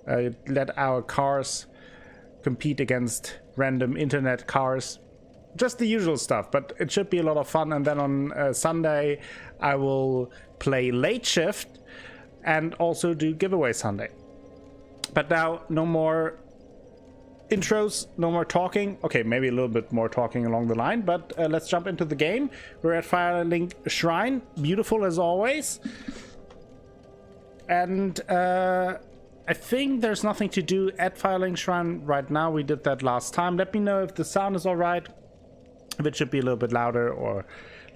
let our cars compete against random internet cars. Just the usual stuff, but it should be a lot of fun. And then on Sunday, I will play late shift and also do giveaway Sunday. But now, no more intros, no more talking. Okay, maybe a little bit more talking along the line, but let's jump into the game. We're at Firelink Shrine, beautiful as always. And I think there's nothing to do at Firelink Shrine right now. We did that last time. Let me know if the sound is all right, if it should be a little bit louder or a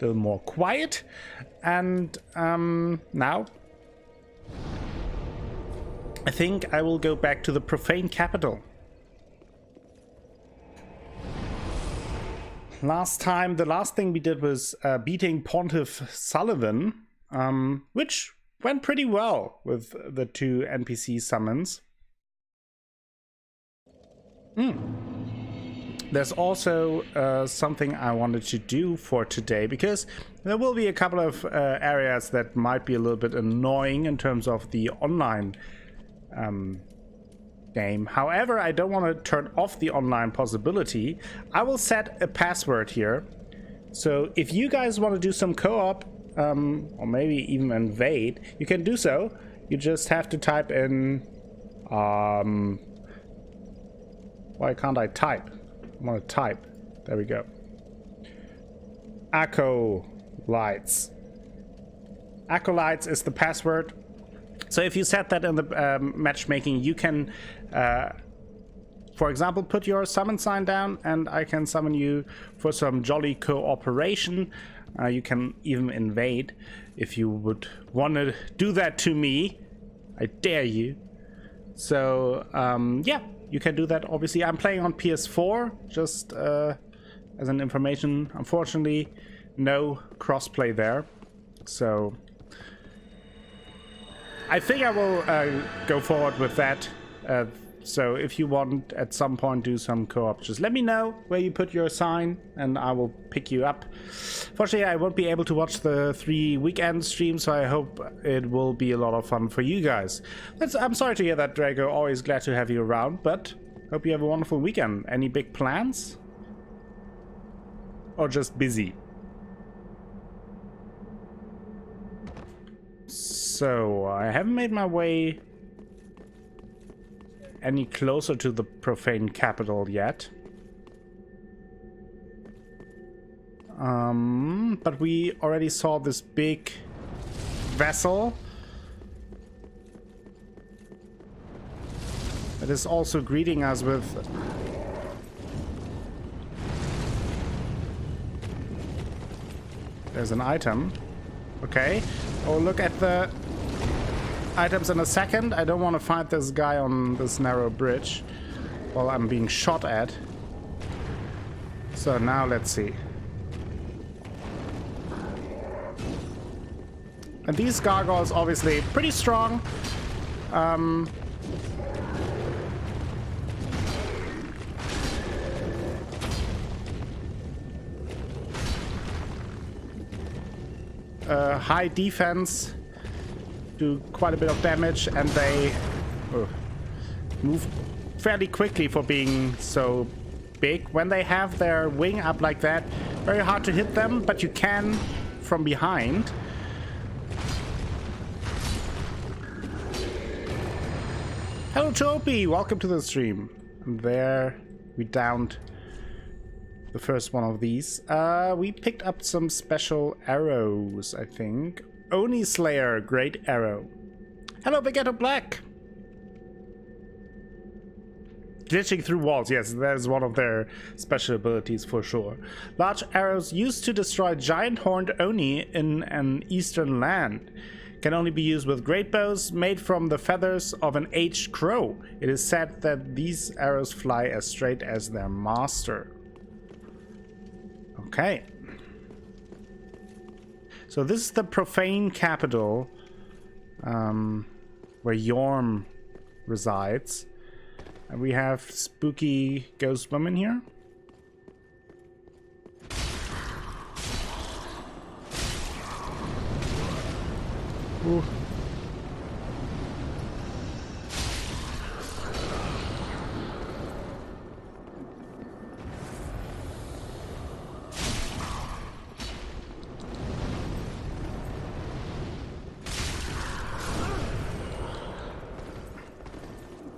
little more quiet. And now I think I will go back to the profane capital. Last time, the last thing we did was beating Pontiff Sullivan, which went pretty well with the 2 NPC summons. There's also something I wanted to do for today, because there will be a couple of areas that might be a little bit annoying in terms of the online game. However, I don't want to turn off the online possibility. I will set a password here. So if you guys want to do some co-op, or maybe even invade, you can do so. You just have to type in why can't I type? I want to type. There we go. Acolytes. Acolytes is the password. So if you set that in the matchmaking, you can, for example, put your summon sign down and I can summon you for some jolly cooperation. You can even invade if you would want to do that to me. I dare you. So, yeah, you can do that. Obviously, I'm playing on PS4, just as an information. Unfortunately, no crossplay there. So I think I will go forward with that. So if you want at some point do some co-op, just let me know where you put your sign and I will pick you up. Fortunately, I won't be able to watch the 3 weekend streams, so I hope it will be a lot of fun for you guys. I'm sorry to hear that, Drago. Always glad to have you around, but hope you have a wonderful weekend. Any big plans? Or just busy? So, I haven't made my way any closer to the profane capital yet. But we already saw this big vessel that is also greeting us with there's an item. Okay. Oh, look at the items in a second. I don't want to fight this guy on this narrow bridge while I'm being shot at. So now let's see. And these gargoyles obviously pretty strong. High defense, do quite a bit of damage, and they move fairly quickly for being so big. When they have their wing up like that, very hard to hit them, but you can from behind. Hello Topi, welcome to the stream. And there we downed the first one of these. We picked up some special arrows, I think. Oni Slayer, great arrow. Hello, Vegetto Black. Glitching through walls, yes, that is one of their special abilities for sure. Large arrows used to destroy giant horned Oni in an eastern land. Can only be used with great bows made from the feathers of an aged crow. It is said that these arrows fly as straight as their master. Okay. So this is the profane capital, where Yhorm resides. And we have spooky ghost women here. Ooh.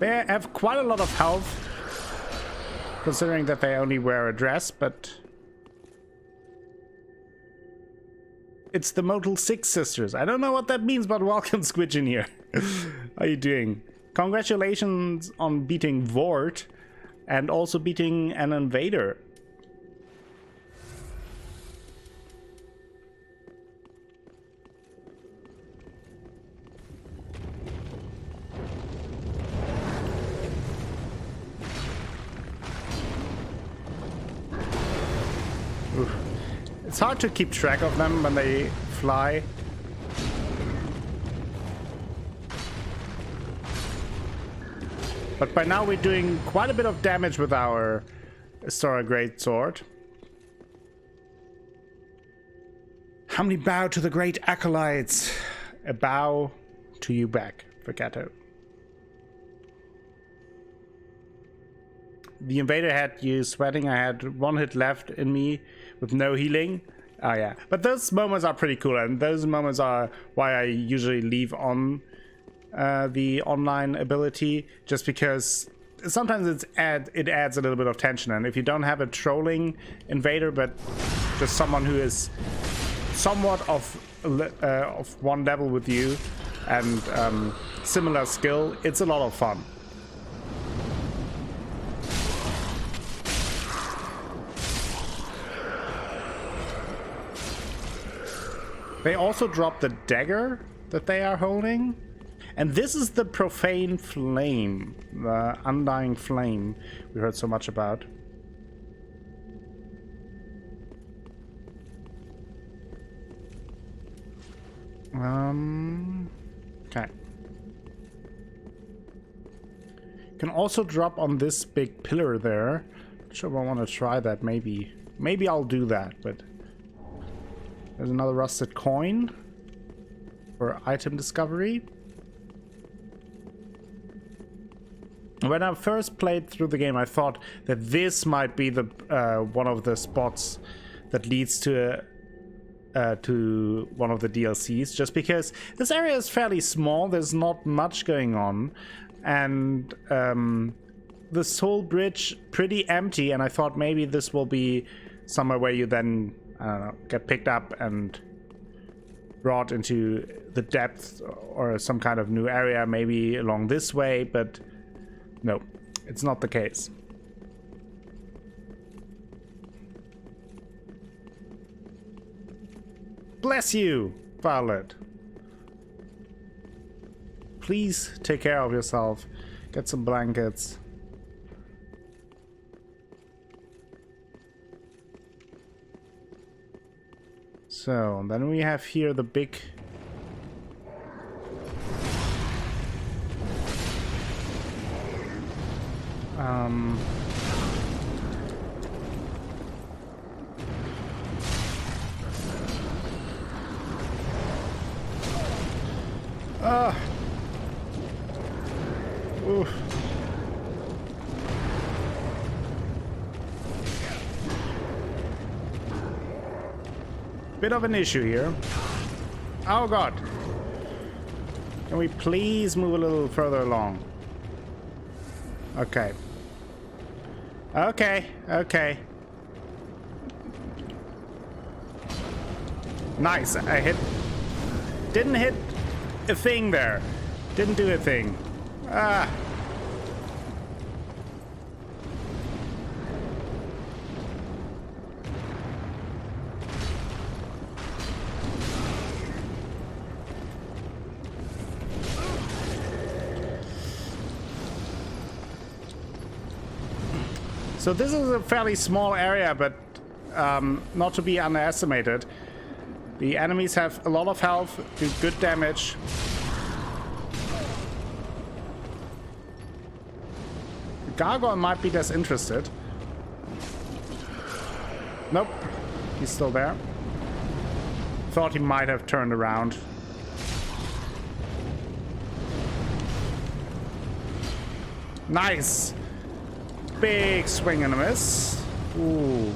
They have quite a lot of health, considering that they only wear a dress, but... It's the Motel 6 sisters. I don't know what that means, but welcome, Squidge, in here. How are you doing? Congratulations on beating Vort and also beating an invader. Oof. It's hard to keep track of them when they fly. But by now we're doing quite a bit of damage with our Sora Great Sword. How many bow to the great acolytes? A bow to you back, Forgato. The invader had you sweating. I had one hit left in me with no healing. Oh yeah, but those moments are pretty cool, and those moments are why I usually leave on the online ability, just because sometimes it adds a little bit of tension, and if you don't have a trolling invader but just someone who is somewhat of one level with you and similar skill, it's a lot of fun. They also drop the dagger that they are holding. And this is the profane flame, the undying flame we heard so much about. Okay. Can also drop on this big pillar there. Not sure if I want to try that. Maybe I'll do that, but there's another rusted coin for item discovery. When I first played through the game, I thought that this might be the one of the spots that leads to one of the DLCs, just because this area is fairly small. There's not much going on, and this whole bridge pretty empty. And I thought maybe this will be somewhere where you then, I don't know, get picked up and brought into the depths or some kind of new area, maybe along this way, but no, it's not the case. Bless you, Violet. Please take care of yourself. Get some blankets. So, then we have here the big... Oof. Bit of an issue here. Oh god. Can we please move a little further along? Okay. Okay. Nice. I hit... Didn't hit a thing there. Didn't do a thing. Ah. So this is a fairly small area, but not to be underestimated. The enemies have a lot of health, do good damage. The gargoyle might be disinterested. Nope, he's still there. Thought he might have turned around. Nice! Big swing and a miss. Ooh.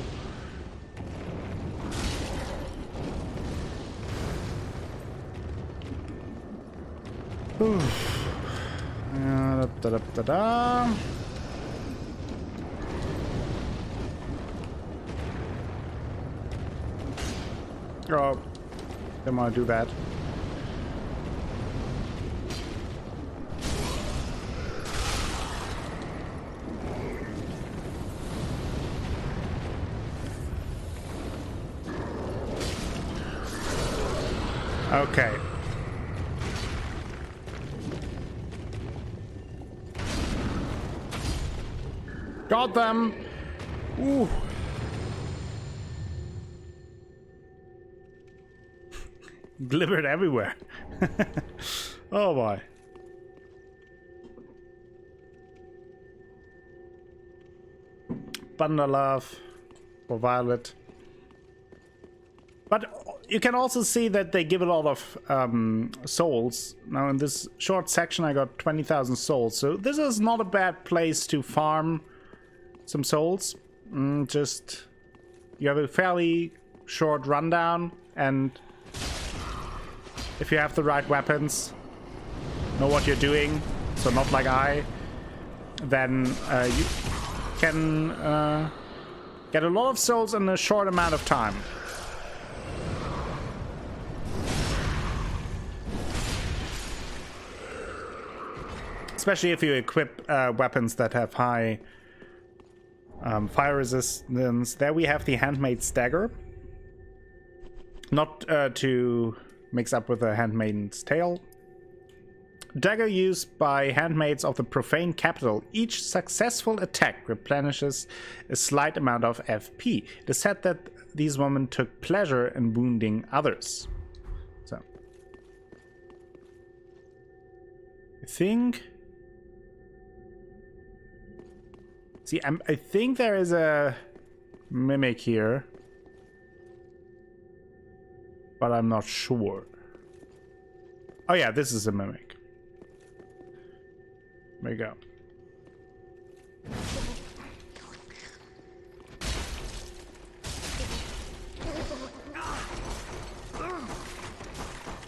Oof. Da-da-da-da-da. Oh, didn't want to do that. Okay. Got them. Ooh. Glibbered everywhere. Oh boy. Bundle love for Violet. But you can also see that they give a lot of souls. Now in this short section I got 20,000 souls. So this is not a bad place to farm some souls. Just you have a fairly short rundown, and if you have the right weapons, know what you're doing, so not like I, then you can get a lot of souls in a short amount of time. Especially if you equip weapons that have high fire resistance. There we have the handmaid's dagger. Not to mix up with the handmaiden's tale. Dagger used by handmaids of the profane capital. Each successful attack replenishes a slight amount of FP. It is said that these women took pleasure in wounding others. So I think... See, I think there is a mimic here, but I'm not sure. Oh yeah, this is a mimic. There we go.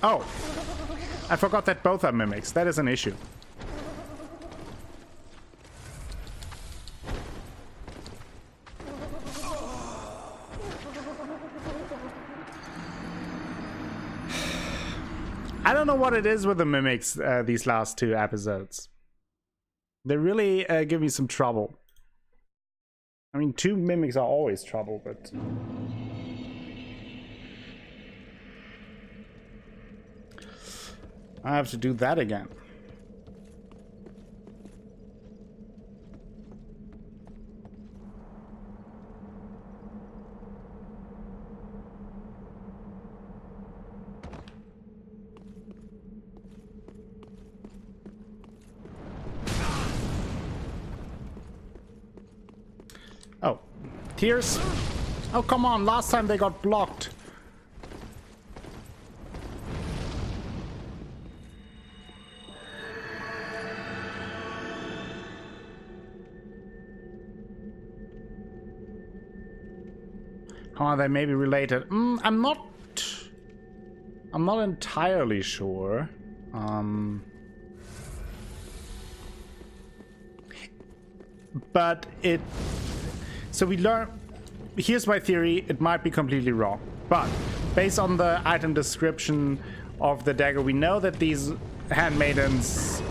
Oh, I forgot that both are mimics. That is an issue. I don't know what it is with the mimics these last two episodes. They really give me some trouble. I mean, two mimics are always trouble, but... I have to do that again. Oh, tears? Oh, come on, last time they got blocked. Oh, they may be related. I'm not entirely sure. But it... So we learn... Here's my theory. It might be completely wrong. But based on the item description of the dagger, we know that these handmaidens...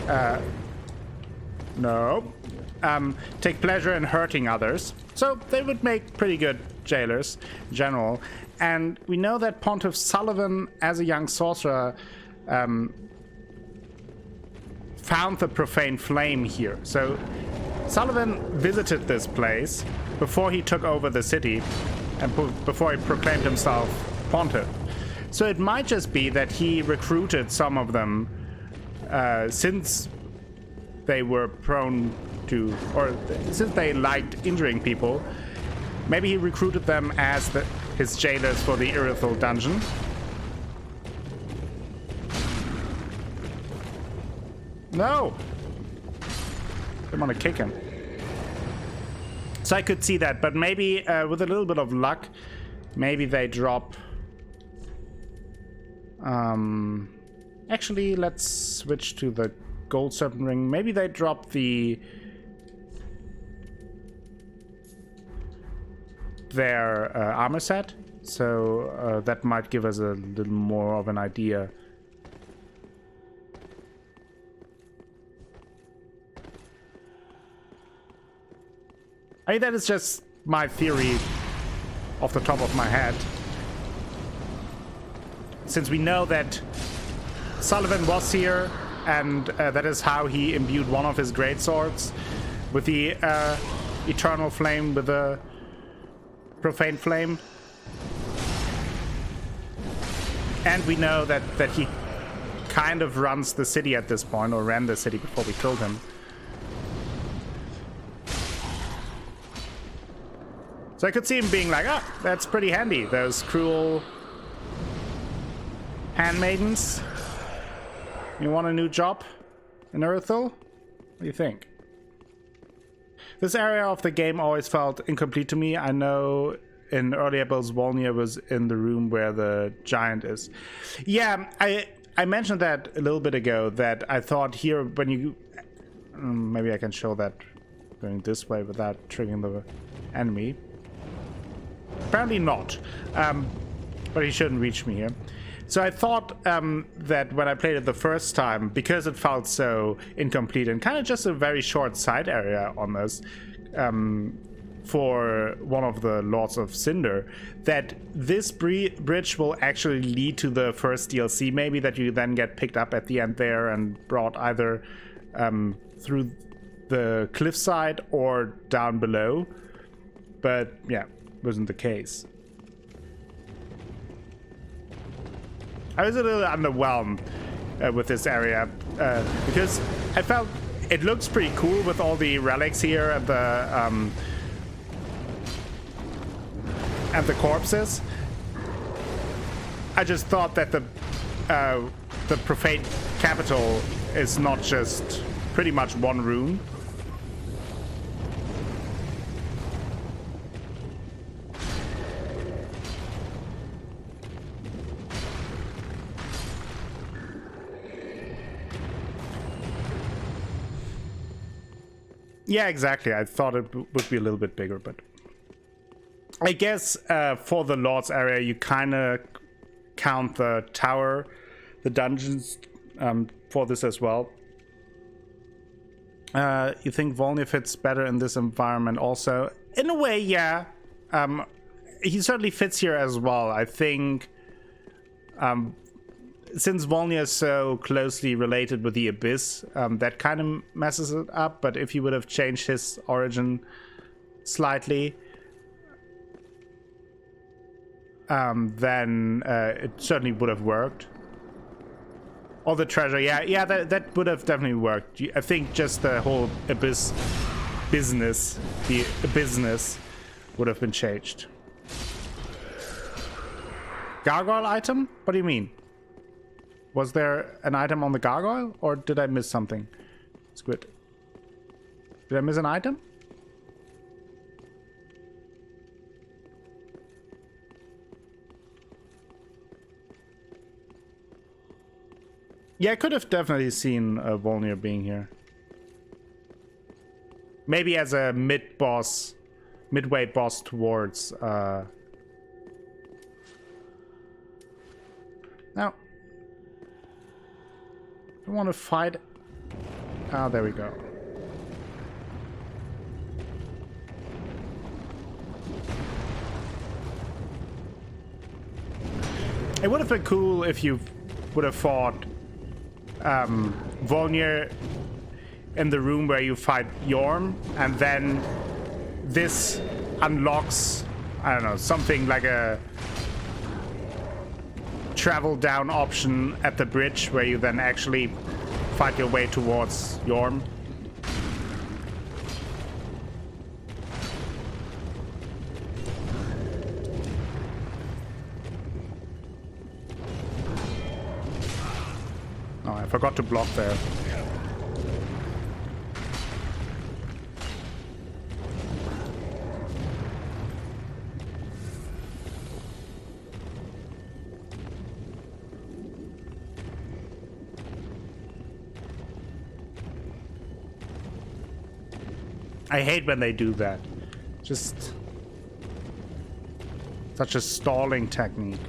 take pleasure in hurting others. So they would make pretty good jailers in general. And we know that Pontiff Sullivan, as a young sorcerer, found the profane flame here. So Sullivan visited this place before he took over the city and before he proclaimed himself Pontiff. So it might just be that he recruited some of them since they were prone to, or since they liked injuring people. Maybe he recruited them as his jailers for the Irithel dungeon. No! I want to kick him. So I could see that, but maybe with a little bit of luck, maybe they drop... Actually, let's switch to the gold serpent ring. Maybe they dropped their armor set, so that might give us a little more of an idea. I mean, that is just my theory off the top of my head. Since we know that Sullivan was here, and that is how he imbued one of his great swords with the eternal flame, with the profane flame. And we know that he kind of runs the city at this point, or ran the city before we killed him. So I could see him being like, ah, that's pretty handy. Those cruel handmaidens. You want a new job in Earthil? What do you think? This area of the game always felt incomplete to me. I know in earlier builds, Volnir was in the room where the giant is. Yeah, I mentioned that a little bit ago, that I thought here, when you... maybe I can show that going this way without triggering the enemy. Apparently not, but he shouldn't reach me here. So I thought that when I played it the first time, because it felt so incomplete and kind of just a very short side area almost, for one of the Lords of Cinder, that this bridge will actually lead to the first DLC, maybe, that you then get picked up at the end there and brought either through the cliffside or down below. But yeah, wasn't the case. I was a little underwhelmed with this area because I felt it looks pretty cool with all the relics here and the corpses. I just thought that the profane capital is not just pretty much one room. Yeah, exactly. I thought it would be a little bit bigger, but I guess for the Lord's area, you kind of count the tower, the dungeons for this as well. You think Volnir fits better in this environment also? In a way, yeah. He certainly fits here as well. I think since Volnir is so closely related with the Abyss, that kind of messes it up. But if you would have changed his origin slightly, then it certainly would have worked. Or the treasure, yeah, that would have definitely worked. I think just the whole Abyss business, the business, would have been changed. Gargoyle item? What do you mean? Was there an item on the gargoyle, or did I miss something? Squid. Did I miss an item? Yeah, I could have definitely seen Volnir being here. Maybe as a midway boss towards... Now, I want to fight... Ah, there we go. It would have been cool if you would have fought Volnir in the room where you fight Yhorm, and then this unlocks, I don't know, something like a travel down option at the bridge where you then actually fight your way towards Yhorm. Oh, I forgot to block there. I hate when they do that. Just such a stalling technique.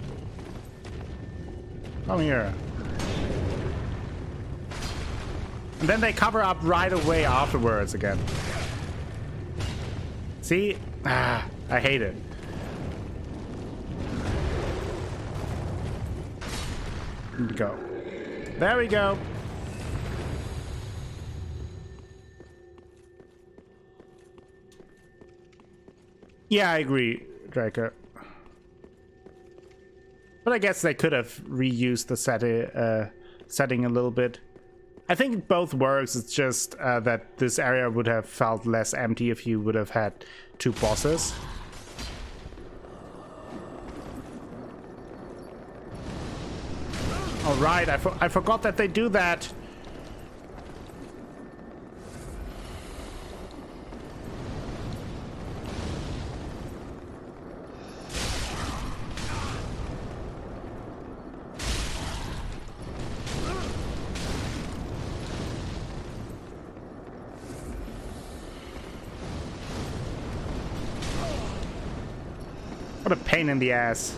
Come here. And then they cover up right away afterwards again. See? Ah, I hate it. Go. There we go. Yeah, I agree, Draco. But I guess they could have reused the setting a little bit. I think it both works. It's just that this area would have felt less empty if you would have had two bosses. All right, I forgot that they do that. What a pain in the ass.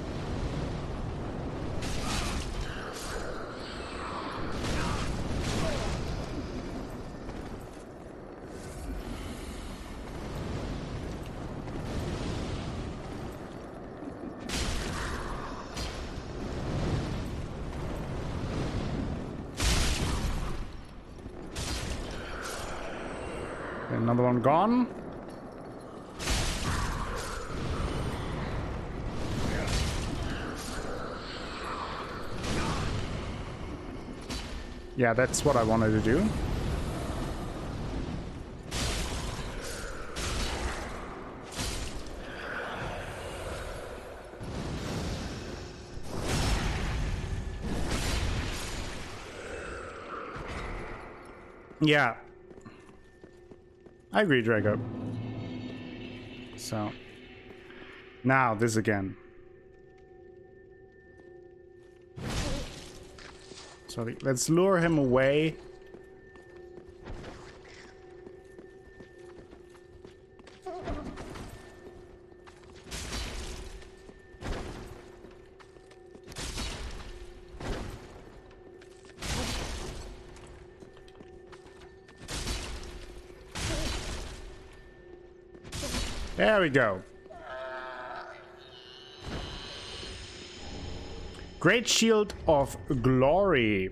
Another one gone. Yeah, that's what I wanted to do. Yeah. I agree, Draco. So, now this again. So let's lure him away. There we go. Great Shield of Glory.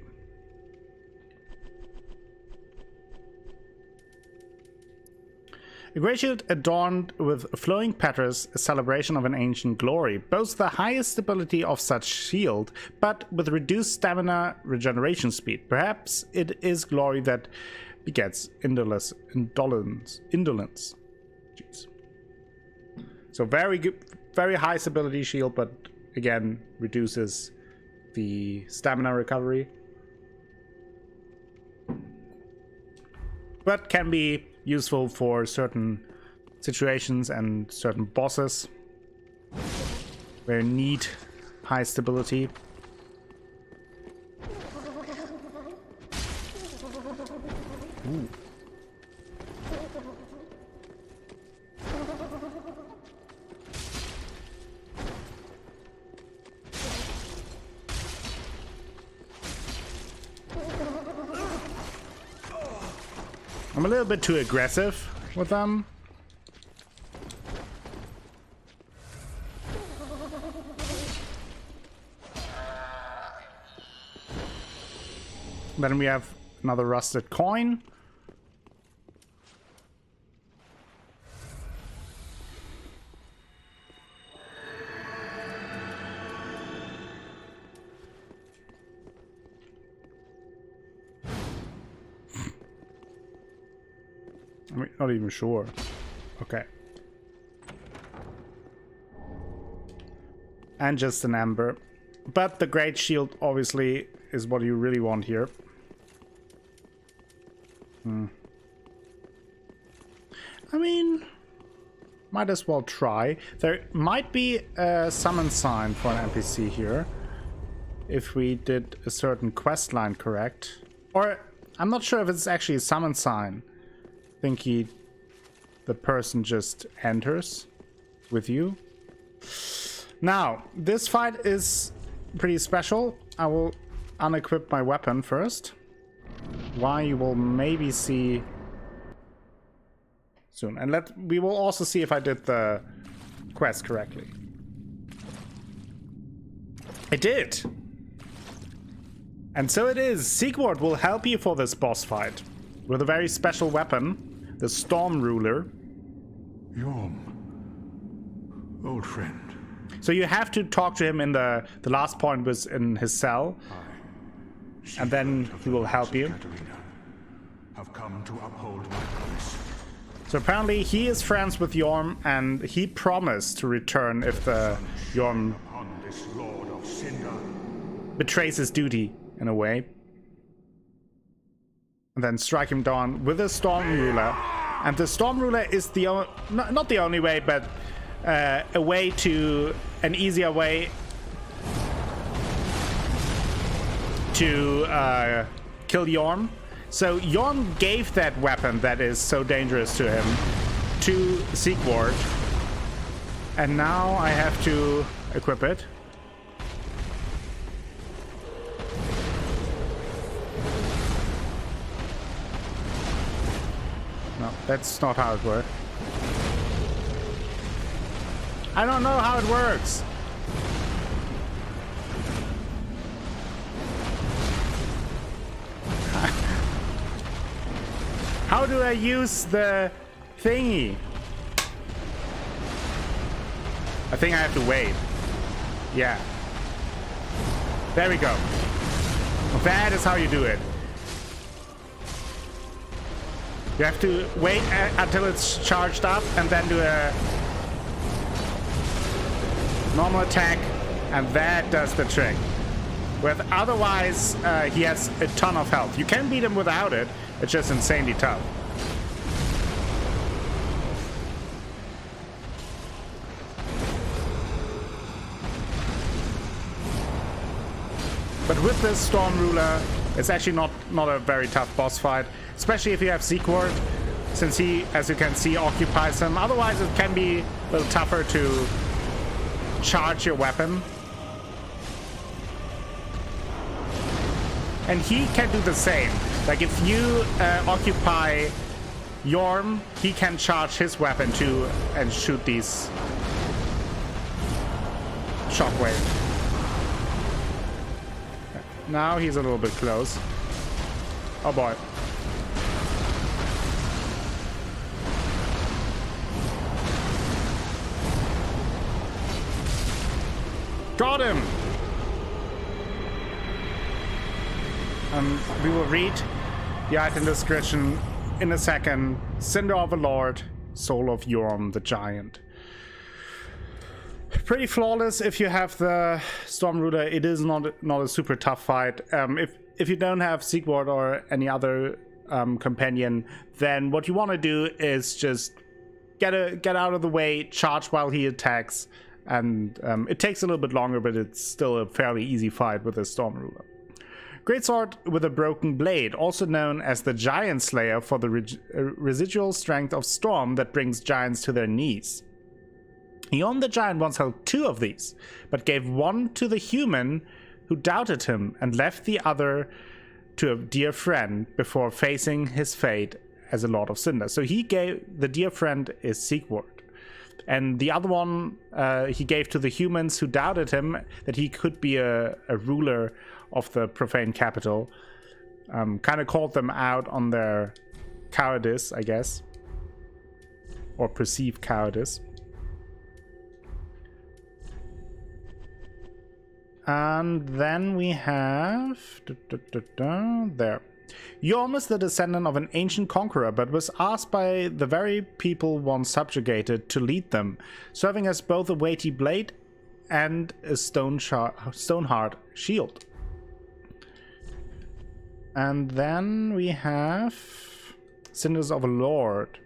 A great shield adorned with flowing petals, a celebration of an ancient glory, boasts the highest stability of such shield, but with reduced stamina regeneration speed. Perhaps it is glory that begets indolence. Jeez. So very good, very high stability shield, but again reduces the stamina recovery. But can be useful for certain situations and certain bosses where you need high stability. Ooh. I'm a little bit too aggressive with them. Then we have another rusted coin. I'm not even sure. Okay. And just an ember. But the great shield obviously is what you really want here. I mean, might as well try. There might be a summon sign for an NPC here if we did a certain quest line correct. Or I'm not sure if it's actually a summon sign. I think the the person just enters with you. Now, this fight is pretty special. I will unequip my weapon first. Why you will maybe see soon. And we will also see if I did the quest correctly. I did! And so it is. Sigurd will help you for this boss fight with a very special weapon, the Storm Ruler. Yhorm, old friend. So you have to talk to him in the last point was in his cell, and then he will help you. Have come to uphold my promise. So apparently he is friends with Yhorm, and he promised to return if the Yhorm This Lord of Cinder betrays his duty in a way. And then strike him down with a Storm Ruler. And the Storm Ruler is the not the only way, but a way to an easier way to kill Yhorm. So Yhorm gave that weapon that is so dangerous to him to Sigurd, and now I have to equip it. No, that's not how it works. I don't know how it works. How do I use the thingy? I think I have to wait. Yeah. There we go. That is how you do it. You have to wait until it's charged up and then do a normal attack, and that does the trick. With otherwise, he has a ton of health. You can beat him without it. It's just insanely tough. But with this Storm Ruler, it's actually not a very tough boss fight, especially if you have Sigurd, since he, as you can see, occupies him. Otherwise, it can be a little tougher to charge your weapon. And he can do the same. Like if you occupy Yhorm, he can charge his weapon too and shoot these shockwaves. Now he's a little bit close. Oh boy. Got him! We will read the item description in a second. Cinder of a Lord, Soul of Yhorm the Giant. Pretty flawless if you have the Storm Ruler. It is not a super tough fight. If you don't have Sigurd or any other companion, then what you want to do is just get out of the way, charge while he attacks, and it takes a little bit longer, but it's still a fairly easy fight with the Storm Ruler. Greatsword with a broken blade, also known as the Giant Slayer for the residual strength of storm that brings giants to their knees. Yhorm the Giant once held 2 of these, but gave one to the human who doubted him and left the other to a dear friend before facing his fate as a Lord of Cinder. So he gave, the dear friend is Sigurd. And the other one he gave to the humans who doubted him that he could be a ruler of the profane capital. Kind of called them out on their cowardice, I guess. Or perceived cowardice. And then we have... there. Yhorm is the descendant of an ancient conqueror, but was asked by the very people once subjugated to lead them, serving as both a weighty blade and a stone-hard shield. And then we have Cinders of a Lord.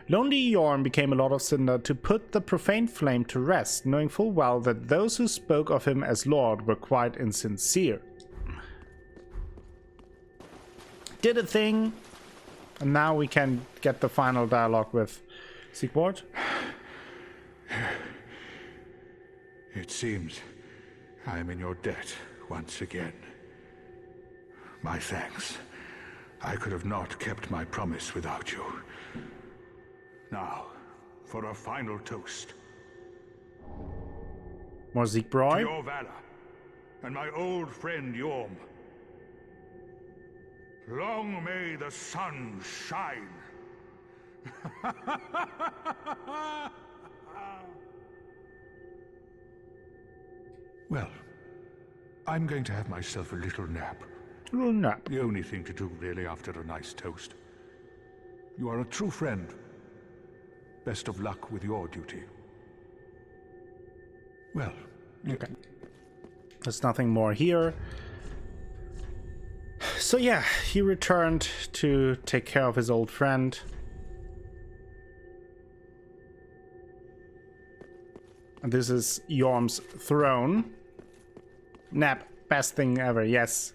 Lonely Yhorm became a Lord of Cinder to put the profane flame to rest, knowing full well that those who spoke of him as Lord were quite insincere. Did a thing, And now we can get the final dialogue with Sigvard. It seems I am in your debt once again. My thanks. I could have not kept my promise without you. Now, for a final toast. More To Sigbräu. your valor, and my old friend Yhorm. Long may the sun shine. Well, I'm going to have myself a little nap. Little nap. The only thing to do, really, after a nice toast. You are a true friend. Best of luck with your duty. Well, Okay. There's nothing more here. So yeah, he returned to take care of his old friend. And this is Yhorm's throne. Nap, best thing ever, yes.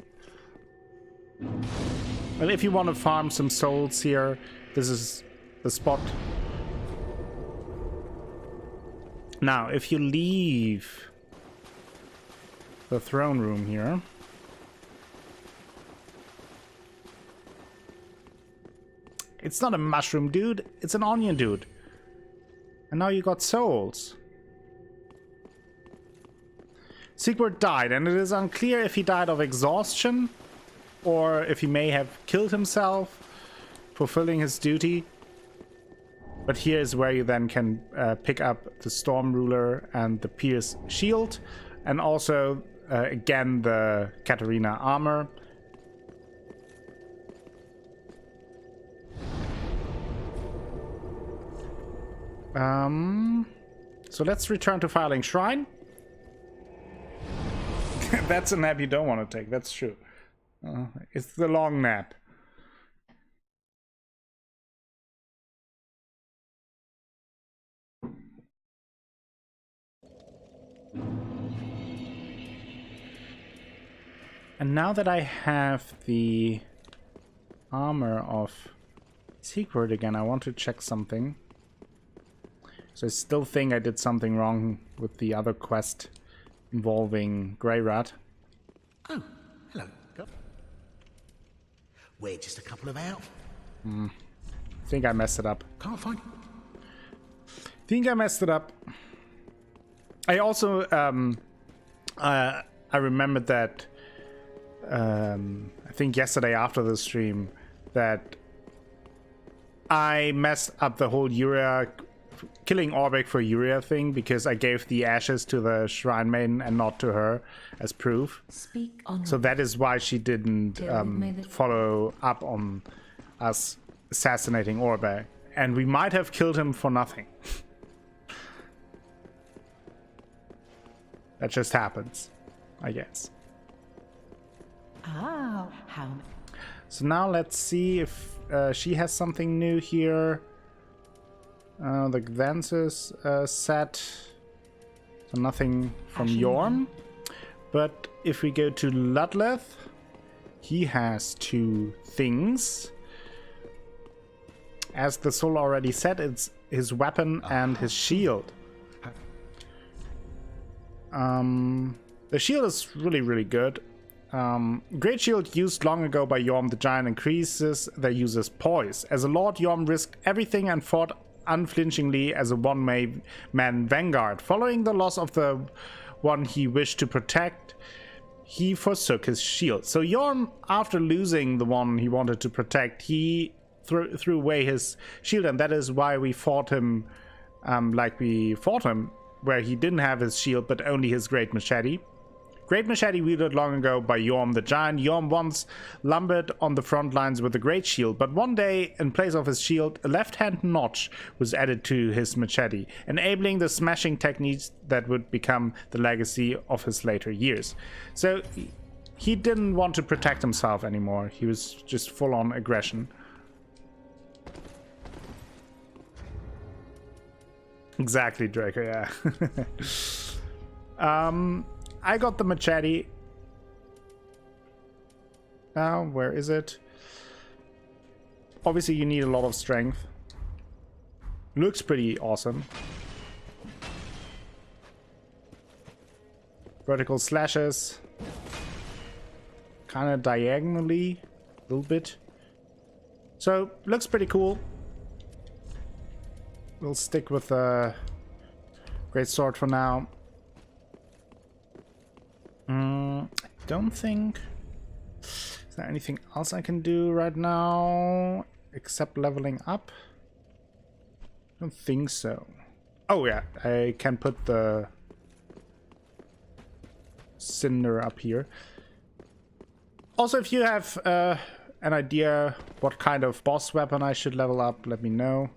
And if you want to farm some souls here, this is the spot. Now, if you leave the throne room here, it's not a mushroom dude, it's an onion dude. And now you got souls. Sigvard died, and it is unclear if he died of exhaustion or if he may have killed himself fulfilling his duty. But here is where you then can pick up the Storm Ruler and the Pierce Shield, and also again the Katarina armor. So let's return to Filing Shrine. That's a nap you don't want to take, that's true. It's the long nap. And now that I have the armor of Sigvard again, I want to check something. So I still think I did something wrong with the other quest involving Greyrat. Oh, hello. We're just a couple of out. I think I messed it up. Can't find. I messed it up. I also I remembered that I think yesterday after the stream that I messed up the whole Uria killing Orbeck for Uria thing because I gave the ashes to the Shrine Maiden and not to her as proof. Speak on. So that is why she didn't follow up on us assassinating Orbeck. And we might have killed him for nothing. That just happens, I guess. Oh, how? So now let's see if she has something new here. The Gvances set. So nothing from Yhorm. But if we go to Ludleth, he has two things. As the soul already said, it's his weapon and his shield. The shield is really, really good. Great shield used long ago by Yhorm the Giant increases their user's poise. As a lord, Yhorm risked everything and fought unflinchingly as a one-man vanguard. Following the loss of the one he wished to protect, he forsook his shield. So Yhorm, after losing the one he wanted to protect, he threw away his shield, and that is why we fought him like we fought him, where he didn't have his shield but only his great machete. Great machete wielded long ago by Yhorm the Giant. Yhorm once lumbered on the front lines with a great shield, but one day, in place of his shield, a left-hand notch was added to his machete, enabling the smashing techniques that would become the legacy of his later years. So he didn't want to protect himself anymore. He was just full-on aggression. Exactly, Draco, yeah. I got the machete. Now, where is it? obviously you need a lot of strength. Looks pretty awesome. Vertical slashes. Kind of diagonally. A little bit. So, looks pretty cool. We'll stick with the great sword for now. I don't think... Is there anything else I can do right now? Except leveling up? I don't think so. Oh yeah, I can put the cinder up here. Also, if you have an idea what kind of boss weapon I should level up, let me know.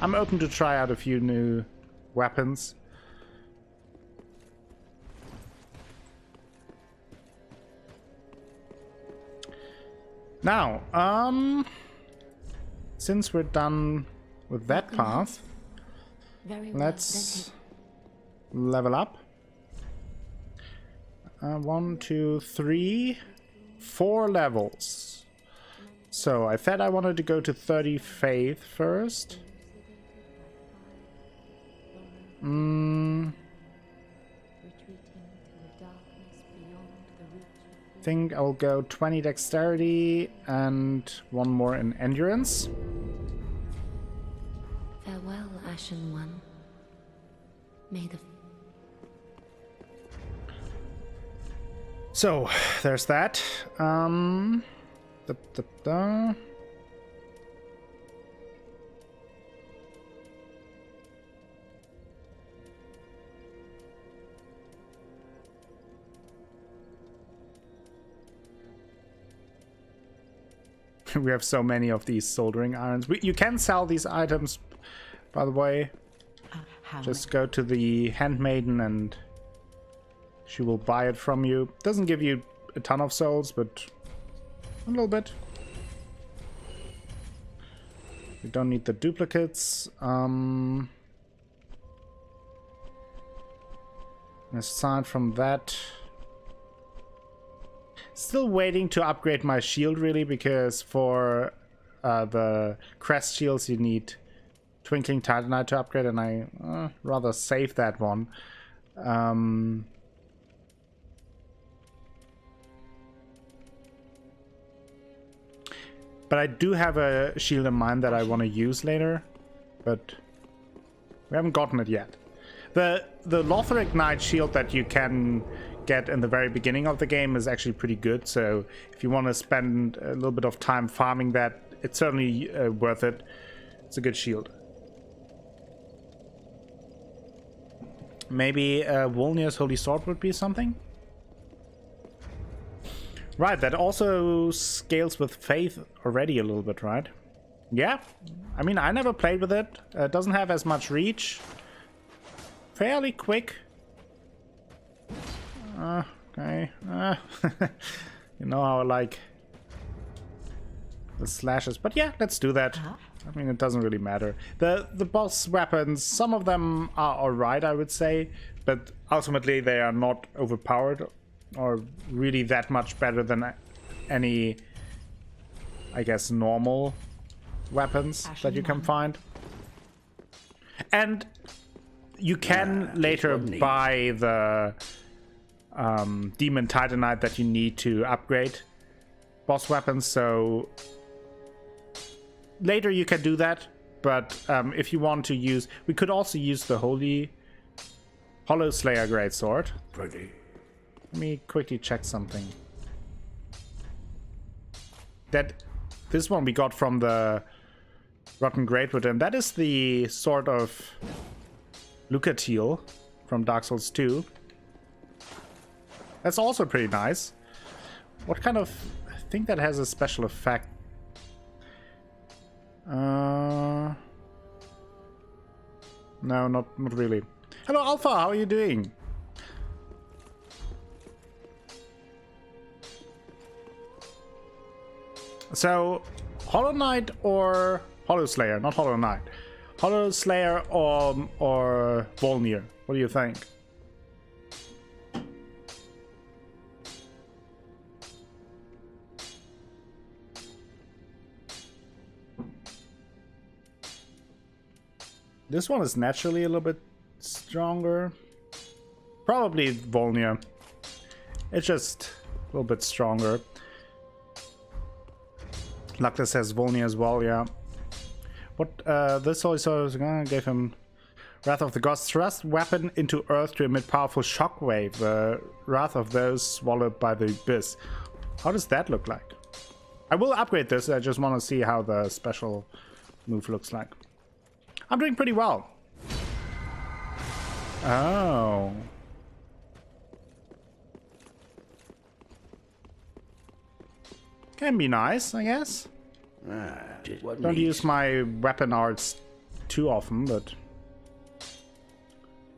I'm open to try out a few new weapons. Now, since we're done with that path, let's level up. 1, 2, 3, 4 levels. So I said I wanted to go to 30 faith first. Think I'll go 20 dexterity and 1 more in endurance. Farewell, Ashen One. May the... So, there's that. We have so many of these soldering irons. You can sell these items, by the way. Just go to the handmaiden and she will buy it from you. Doesn't give you a ton of souls, but a little bit. You don't need the duplicates. Aside from that, still waiting to upgrade my shield, really, because for the crest shields you need Twinkling Titanite to upgrade, and I rather save that one. But I do have a shield in mind that I want to use later, but we haven't gotten it yet. The Lothric Knight shield that you can get in the very beginning of the game is actually pretty good, so if you want to spend a little bit of time farming that, it's certainly worth it. It's a good shield. Maybe Volnir's Holy Sword would be something? Right, that also scales with faith already a little bit, right? Yeah, I mean, I never played with it. It doesn't have as much reach. Fairly quick. Okay. You know how I like the slashes. But yeah, let's do that. I mean, it doesn't really matter. The boss weapons, some of them are alright, I would say. But ultimately, they are not overpowered or really that much better than any, I guess, normal weapons that you can find. And you can later buy the Demon Titanite that you need to upgrade boss weapons, so later you can do that. But if you want to use, we could also use the Hollow Slayer Greatsword. Ready. Let me quickly check something. This one we got from the Rotten Greatwood, and that is the sword of Lucatiel from Dark Souls 2. That's also pretty nice. What kind of... I think that has a special effect. No, not really. Hello, Alpha, how are you doing? So, Hollow Knight or Hollow Slayer? Not Hollow Knight. Hollow Slayer or Volnir? What do you think? This one is naturally a little bit stronger. Probably Volnir. It's just a little bit stronger. Luckless has Volnir as well, yeah. What this also gave him Wrath of the Gods. Thrust weapon into earth to emit powerful shockwave. The wrath of those swallowed by the abyss. How does that look like? I will upgrade this. I just want to see how the special move looks like. I'm doing pretty well. Oh. Can be nice, I guess. Don't use my weapon arts too often, but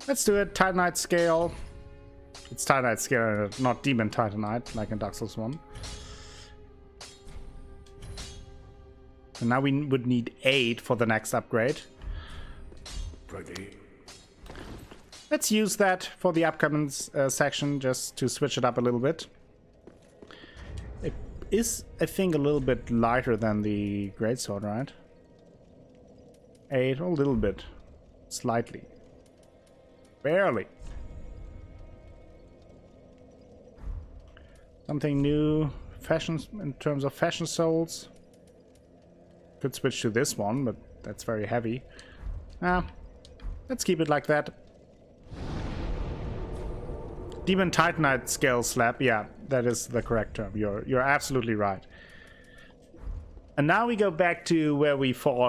let's do it. Titanite scale. It's Titanite scale, not Demon Titanite, like in Dark Souls 1. And now we would need 8 for the next upgrade. Ready. Let's use that for the upcoming section, just to switch it up a little bit. It is, I think, a little bit lighter than the Greatsword, right? 8, a little bit. Slightly. Barely. Something new. Fashion, in terms of fashion souls. Could switch to this one, but that's very heavy. Let's keep it like that. Demon Titanite scale slap. Yeah, that is the correct term. You're absolutely right. And now we go back to where we fought